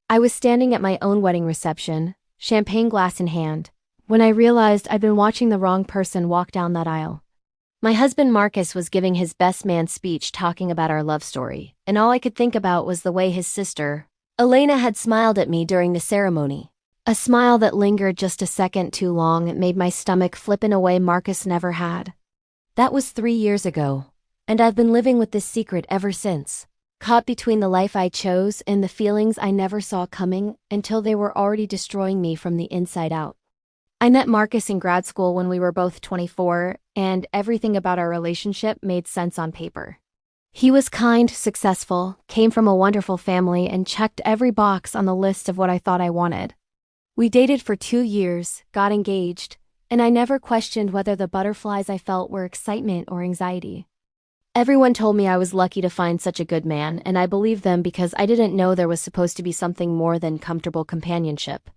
I was standing at my own wedding reception, champagne glass in hand, when I realized I'd been watching the wrong person walk down that aisle. My husband Marcus was giving his best man speech talking about our love story, and all I could think about was the way his sister, Elena, had smiled at me during the ceremony. A smile that lingered just a second too long and made my stomach flip in a way Marcus never had. That was 3 years ago, and I've been living with this secret ever since, caught between the life I chose and the feelings I never saw coming until they were already destroying me from the inside out. I met Marcus in grad school when we were both 24, and everything about our relationship made sense on paper. He was kind, successful, came from a wonderful family, and checked every box on the list of what I thought I wanted. We dated for 2 years, got engaged, and I never questioned whether the butterflies I felt were excitement or anxiety. Everyone told me I was lucky to find such a good man, and I believed them because I didn't know there was supposed to be something more than comfortable companionship.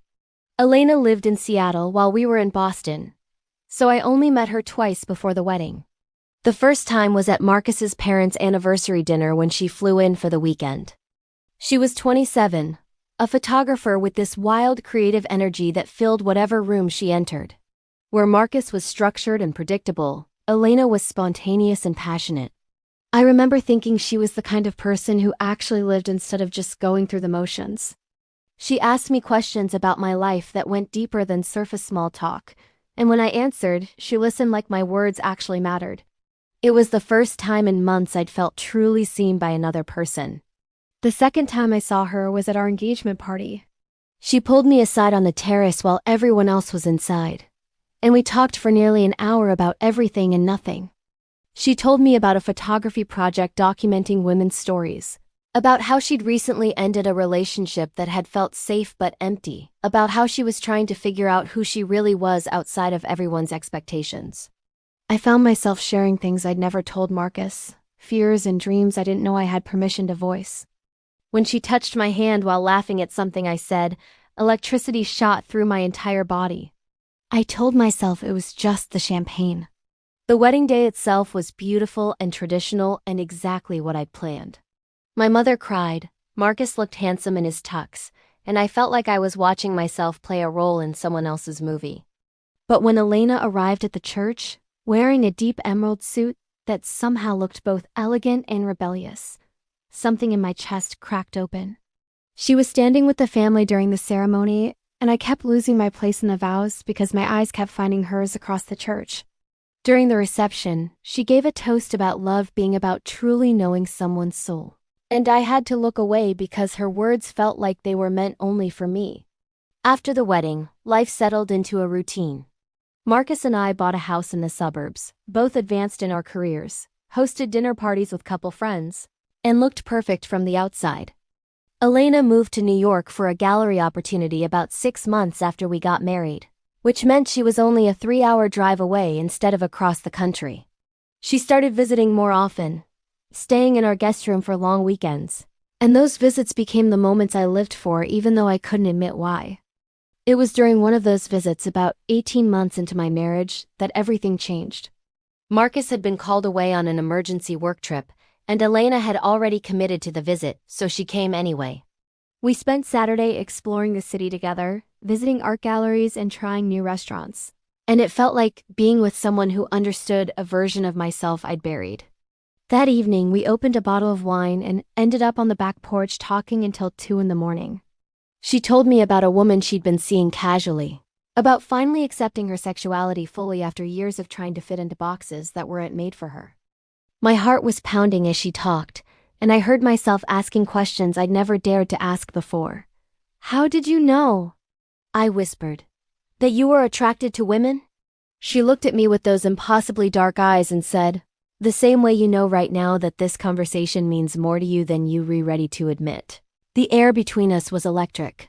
Elena lived in Seattle while we were in Boston, so I only met her twice before the wedding. The first time was at Marcus's parents' anniversary dinner when she flew in for the weekend. She was 27, a photographer with this wild creative energy that filled whatever room she entered. Where Marcus was structured and predictable, Elena was spontaneous and passionate. I remember thinking she was the kind of person who actually lived instead of just going through the motions. She asked me questions about my life that went deeper than surface small talk, and when I answered, she listened like my words actually mattered. It was the first time in months I'd felt truly seen by another person. The second time I saw her was at our engagement party. She pulled me aside on the terrace while everyone else was inside, and we talked for nearly an hour about everything and nothing. She told me about a photography project documenting women's stories, about how she'd recently ended a relationship that had felt safe but empty, about how she was trying to figure out who she really was outside of everyone's expectations. I found myself sharing things I'd never told Marcus, fears and dreams I didn't know I had permission to voice. When she touched my hand while laughing at something I said, electricity shot through my entire body. I told myself it was just the champagne. The wedding day itself was beautiful and traditional and exactly what I'd planned. My mother cried, Marcus looked handsome in his tux, and I felt like I was watching myself play a role in someone else's movie. But when Elena arrived at the church, wearing a deep emerald suit that somehow looked both elegant and rebellious, something in my chest cracked open. She was standing with the family during the ceremony, and I kept losing my place in the vows because my eyes kept finding hers across the church. During the reception, she gave a toast about love being about truly knowing someone's soul. And I had to look away because her words felt like they were meant only for me. After the wedding, life settled into a routine. Marcus and I bought a house in the suburbs, both advanced in our careers, hosted dinner parties with couple friends, and looked perfect from the outside. Elena moved to New York for a gallery opportunity about 6 months after we got married, which meant she was only a 3-hour drive away instead of across the country. She started visiting more often, staying in our guest room for long weekends, and those visits became the moments I lived for even though I couldn't admit why. It was during one of those visits about 18 months into my marriage that everything changed. Marcus had been called away on an emergency work trip, and Elena had already committed to the visit, so she came anyway. We spent Saturday exploring the city together, visiting art galleries and trying new restaurants, and it felt like being with someone who understood a version of myself I'd buried. That evening, we opened a bottle of wine and ended up on the back porch talking until 2 in the morning. She told me about a woman she'd been seeing casually, about finally accepting her sexuality fully after years of trying to fit into boxes that weren't made for her. My heart was pounding as she talked, and I heard myself asking questions I'd never dared to ask before. "How did you know?" I whispered. "That you were attracted to women?" She looked at me with those impossibly dark eyes and said, "The same way you know right now that this conversation means more to you than you're ready to admit." The air between us was electric.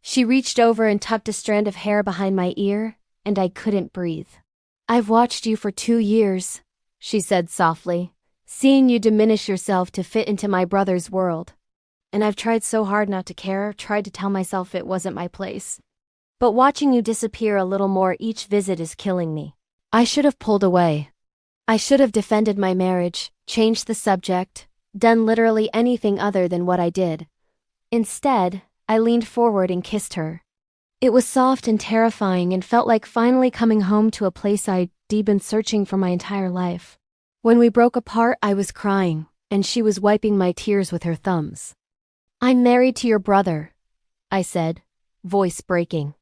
She reached over and tucked a strand of hair behind my ear, and I couldn't breathe. "I've watched you for 2 years," she said softly, "seeing you diminish yourself to fit into my brother's world. And I've tried so hard not to care, tried to tell myself it wasn't my place. But watching you disappear a little more each visit is killing me. I should have pulled away. I should have defended my marriage, changed the subject, done literally anything other than what I did. Instead, I leaned forward and kissed her. It was soft and terrifying and felt like finally coming home to a place I'd been searching for my entire life. When we broke apart, I was crying, and she was wiping my tears with her thumbs. "I'm married to your brother," I said, voice breaking.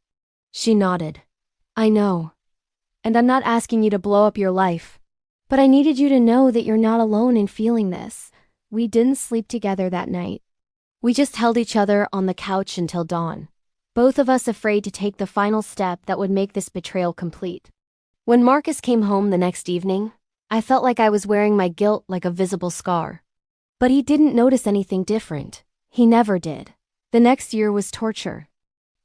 She nodded. "I know. And I'm not asking you to blow up your life. But I needed you to know that you're not alone in feeling this." We didn't sleep together that night. We just held each other on the couch until dawn, both of us afraid to take the final step that would make this betrayal complete. When Marcus came home the next evening, I felt like I was wearing my guilt like a visible scar. But he didn't notice anything different. He never did. The next year was torture.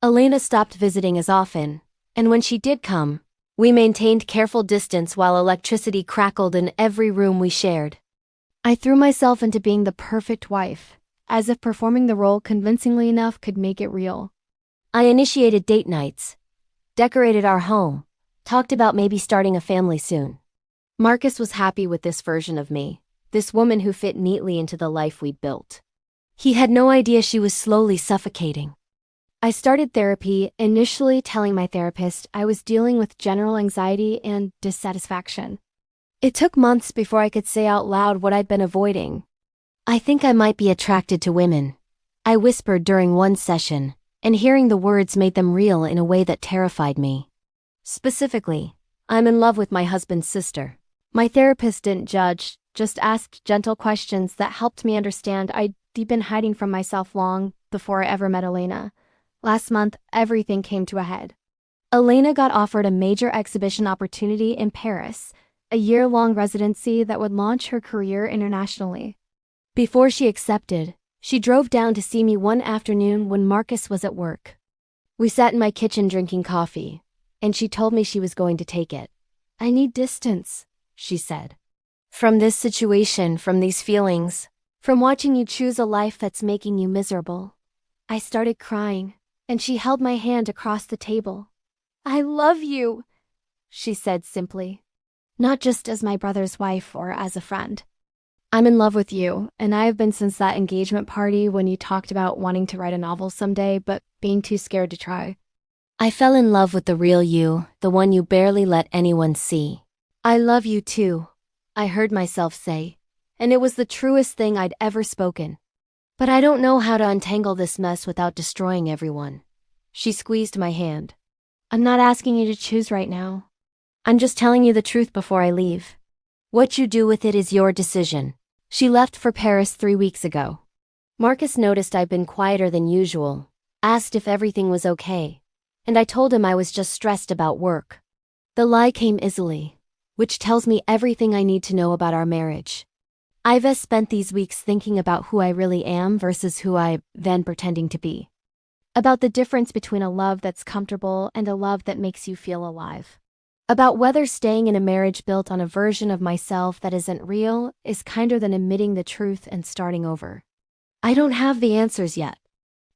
Elena stopped visiting as often, and when she did come, we maintained careful distance while electricity crackled in every room we shared. I threw myself into being the perfect wife, as if performing the role convincingly enough could make it real. I initiated date nights, decorated our home, talked about maybe starting a family soon. Marcus was happy with this version of me, this woman who fit neatly into the life we'd built. He had no idea she was slowly suffocating. I started therapy, initially telling my therapist I was dealing with general anxiety and dissatisfaction. It took months before I could say out loud what I'd been avoiding. "I think I might be attracted to women," I whispered during one session, and hearing the words made them real in a way that terrified me. Specifically, "I'm in love with my husband's sister." My therapist didn't judge, just asked gentle questions that helped me understand I'd been hiding from myself long before I ever met Elena. Last month, everything came to a head. Elena got offered a major exhibition opportunity in Paris, a year-long residency that would launch her career internationally. Before she accepted, she drove down to see me one afternoon when Marcus was at work. We sat in my kitchen drinking coffee, and she told me she was going to take it. "I need distance," she said. "From this situation, from these feelings, from watching you choose a life that's making you miserable." I started crying, and she held my hand across the table. "I love you," she said simply. "Not just as my brother's wife or as a friend. I'm in love with you, and I have been since that engagement party when you talked about wanting to write a novel someday, but being too scared to try. I fell in love with the real you, the one you barely let anyone see." "I love you too," I heard myself say, and it was the truest thing I'd ever spoken. "But I don't know how to untangle this mess without destroying everyone." She squeezed my hand. "I'm not asking you to choose right now. I'm just telling you the truth before I leave. What you do with it is your decision." She left for Paris 3 weeks ago. Marcus noticed I'd been quieter than usual, asked if everything was okay, and I told him I was just stressed about work. The lie came easily, which tells me everything I need to know about our marriage. I've spent these weeks thinking about who I really am versus who I've been pretending to be. About the difference between a love that's comfortable and a love that makes you feel alive. About whether staying in a marriage built on a version of myself that isn't real is kinder than admitting the truth and starting over. I don't have the answers yet.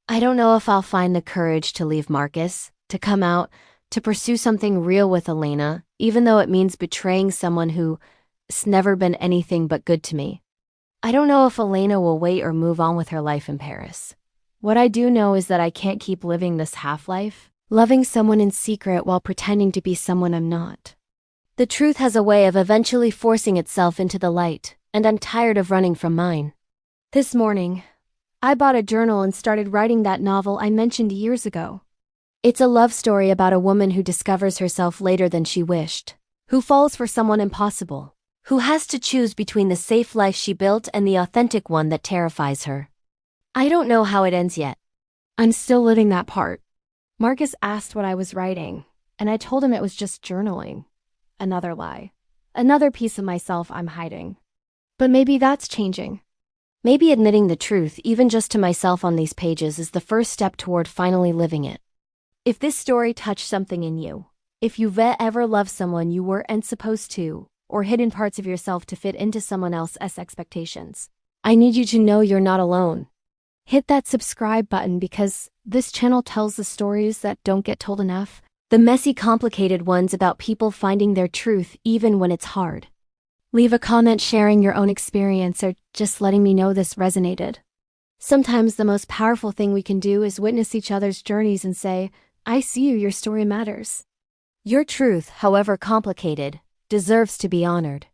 I don't know if I'll find the courage to leave Marcus, to come out, to pursue something real with Elena, even though it means betraying someone who's never been anything but good to me. I don't know if Elena will wait or move on with her life in Paris. What I do know is that I can't keep living this half-life, loving someone in secret while pretending to be someone I'm not. The truth has a way of eventually forcing itself into the light, and I'm tired of running from mine. This morning, I bought a journal and started writing that novel I mentioned years ago. It's a love story about a woman who discovers herself later than she wished, who falls for someone impossible, who has to choose between the safe life she built and the authentic one that terrifies her. I don't know how it ends yet. I'm still living that part. Marcus asked what I was writing, and I told him it was just journaling. Another lie. Another piece of myself I'm hiding. But maybe that's changing. Maybe admitting the truth, even just to myself on these pages, is the first step toward finally living it. If this story touched something in you, if you've ever loved someone you weren't supposed to, or hidden parts of yourself to fit into someone else's expectations, I need you to know you're not alone. Hit that subscribe button because this channel tells the stories that don't get told enough, the messy, complicated ones about people finding their truth even when it's hard. Leave a comment sharing your own experience or just letting me know this resonated. Sometimes the most powerful thing we can do is witness each other's journeys and say, I see you, your story matters. Your truth, however complicated, deserves to be honored.